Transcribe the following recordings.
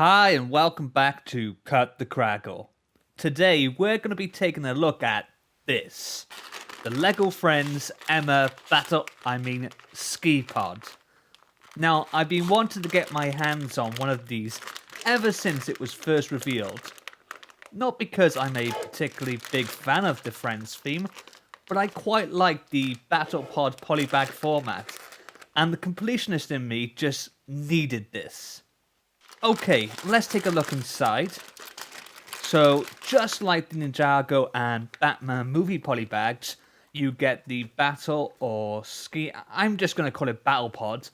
Hi and welcome back to Cut the Craggle. Today we're going to be taking a look at this. The LEGO Friends Emma Ski Pod. Now, I've been wanting to get my hands on one of these ever since it was first revealed. Not because I'm a particularly big fan of the Friends theme, but I quite like the Battle Pod polybag format, and the completionist in me just needed this. Okay, let's take a look inside. So, just like the Ninjago and Batman movie polybags, you get the battle or ski, I'm just going to call it battle pod,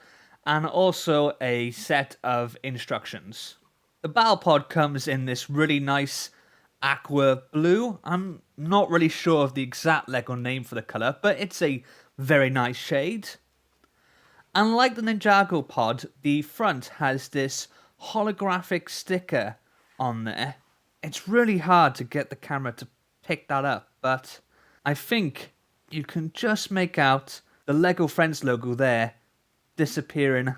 and also a set of instructions. The battle pod comes in this really nice aqua blue. I'm not really sure of the exact LEGO name for the colour, but it's a very nice shade. And like the Ninjago pod, the front has this holographic sticker on there. It's really hard to get the camera to pick that up, but I think you can just make out the LEGO Friends logo there disappearing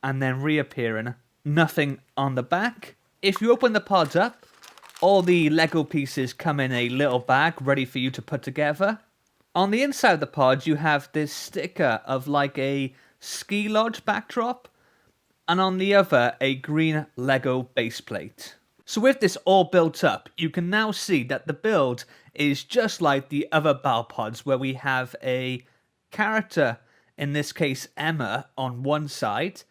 and then reappearing. Nothing on the back. If you open the pod up, all the LEGO pieces come in a little bag ready for you to put together. On the inside of the pod, you have this sticker of like a ski lodge backdrop, and on the other, a green LEGO base plate. So with this all built up, you can now see that the build is just like the other battle pods, where we have a character, in this case Emma, on one side,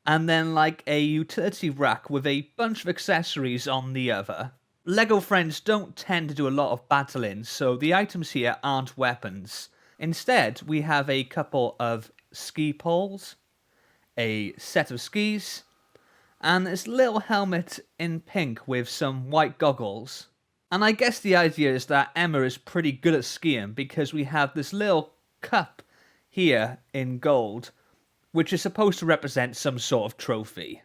and then like a utility rack with a bunch of accessories on the other. LEGO Friends don't tend to do a lot of battling, so the items here aren't weapons. Instead, we have a couple of ski poles, a set of skis, and this little helmet in pink with some white goggles. And I guess the idea is that Emma is pretty good at skiing because we have this little cup here in gold, which is supposed to represent some sort of trophy.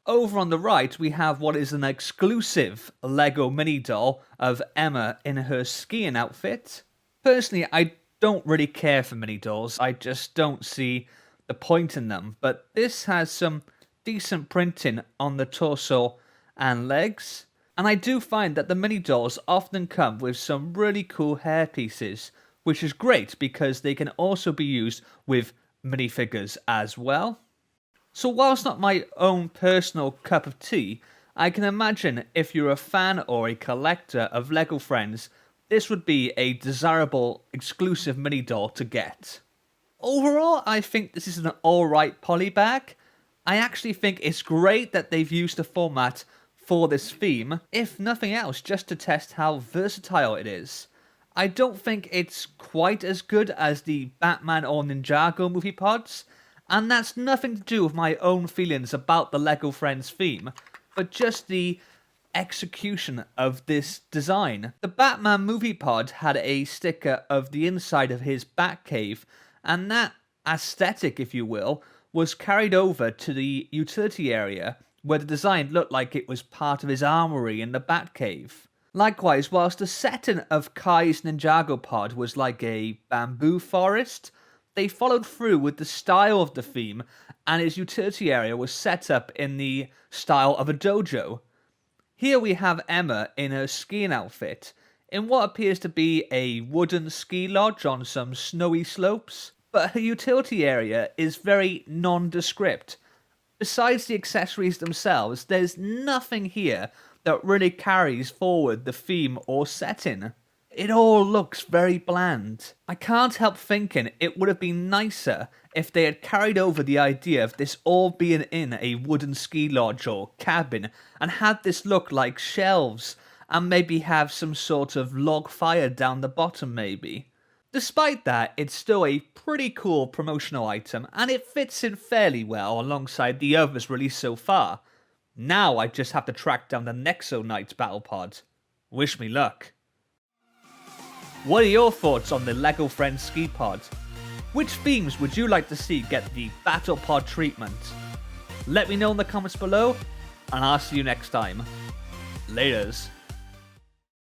Over on the right, we have what is an exclusive LEGO mini doll of Emma in her skiing outfit. Personally, I don't really care for mini dolls. I just don't see the point in them, but this has some decent printing on the torso and legs, and I do find that the mini dolls often come with some really cool hair pieces, which is great because they can also be used with minifigures as well. So whilst not my own personal cup of tea, I can imagine if you're a fan or a collector of LEGO Friends, this would be a desirable exclusive mini doll to get. Overall, I think this is an alright polybag. I actually think it's great that they've used the format for this theme, if nothing else, just to test how versatile it is. I don't think it's quite as good as the Batman or Ninjago movie pods, and that's nothing to do with my own feelings about the LEGO Friends theme, but just the execution of this design. The Batman movie pod had a sticker of the inside of his Batcave, and that aesthetic, if you will, was carried over to the utility area, where the design looked like it was part of his armory in the Batcave. Likewise, whilst the setting of Kai's Ninjago pod was like a bamboo forest, they followed through with the style of the theme, and his utility area was set up in the style of a dojo. Here we have Emma in her skiing outfit, in what appears to be a wooden ski lodge on some snowy slopes, but her utility area is very nondescript. Besides the accessories themselves, there's nothing here that really carries forward the theme or setting. It all looks very bland. I can't help thinking it would have been nicer if they had carried over the idea of this all being in a wooden ski lodge or cabin and had this look like shelves and maybe have some sort of log fire down the bottom maybe. Despite that, it's still a pretty cool promotional item and it fits in fairly well alongside the others released so far. Now I just have to track down the Nexo Knights battle pod. Wish me luck. What are your thoughts on the LEGO Friends Ski Pod? Which themes would you like to see get the Battle Pod treatment? Let me know in the comments below, and I'll see you next time. Laters.